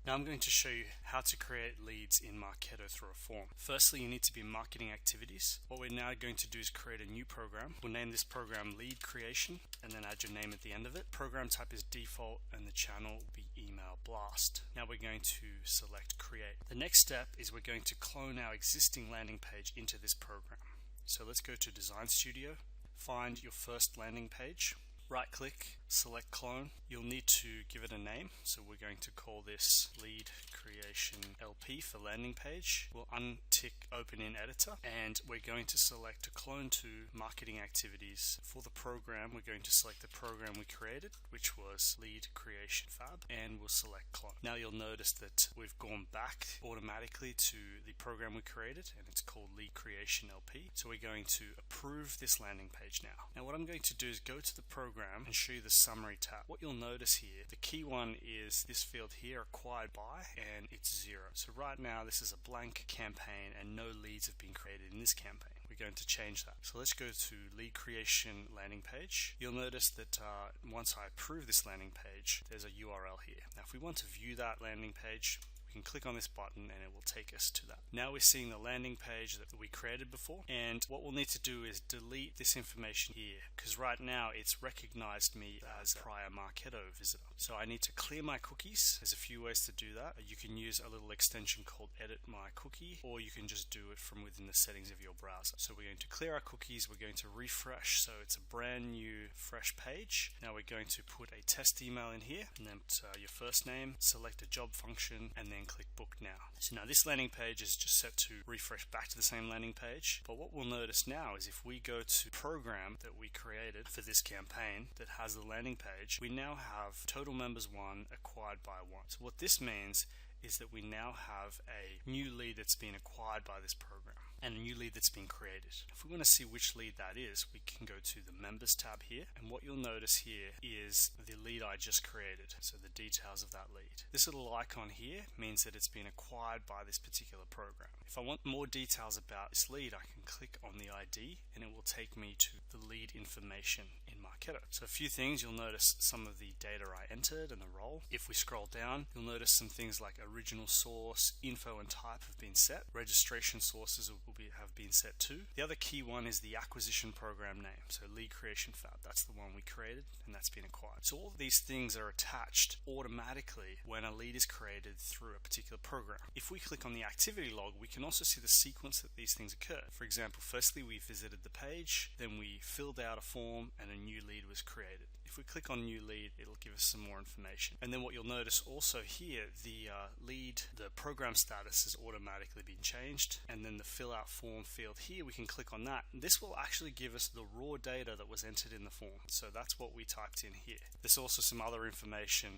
Now I'm going to show you how to create leads in Marketo through a form. Firstly, you need to be in marketing activities. What we're now going to do is create a new program. We'll name this program Lead Creation and then add your name at the end of it. Program type is default and the channel will be email blast. Now we're going to select create. The next step is we're going to clone our existing landing page into this program. So let's go to Design Studio, find your first landing page. Right click, select clone. You'll need to give it a name. So we're going to call this Lead Creation LP for landing page. We'll untick open in editor and we're going to select to clone to marketing activities. For the program, we're going to select the program we created, which was Lead Creation Fab, and we'll select clone. Now you'll notice that we've gone back automatically to the program we created and it's called Lead Creation LP. So we're going to approve this landing page now. Now what I'm going to do is go to the program and show you the summary tab. What you'll notice here, the key one is this field here, acquired by, and it's 0. So right now this is a blank campaign and no leads have been created in this campaign. We're going to change that. So let's go to lead creation landing page. You'll notice that once I approve this landing page, there's a URL here. Now if we want to view that landing page, you can click on this button and it will take us to that. Now we're seeing the landing page that we created before, and what we'll need to do is delete this information here because right now it's recognized me as a prior Marketo visitor. So I need to clear my cookies. There's a few ways to do that. You can use a little extension called edit my cookie, or you can just do it from within the settings of your browser. So we're going to clear our cookies, we're going to refresh so it's a brand new fresh page. Now we're going to put a test email in here and then put your first name, select a job function, and then click book now. So now this landing page is just set to refresh back to the same landing page, but what we'll notice now is if we go to program that we created for this campaign that has the landing page, we now have total members 1, acquired by 1. So what this means is that we now have a new lead that's been acquired by this program and a new lead that's been created. If we want to see which lead that is, we can go to the members tab here, and what you'll notice here is the lead I just created, so the details of that lead. This little icon here means that it's been acquired by this particular program. If I want more details about this lead, I can click on the ID and it will take me to the lead information in Marketo. So a few things, you'll notice some of the data I entered and the role. If we scroll down, you'll notice some things like original source, info and type have been set. Registration sources have been set too. The other key one is the acquisition program name. So Lead Creation Fab, that's the one we created and that's been acquired. So all of these things are attached automatically when a lead is created through a particular program. If we click on the activity log, we can also see the sequence that these things occur. For example, firstly we visited the page, then we filled out a form and a new lead was created. If we click on new lead, it'll give us some more information. And then what you'll notice also here, the program status has automatically been changed, and then the fill out form field here, we can click on that. This will actually give us the raw data that was entered in the form. So that's what we typed in here. There's also some other information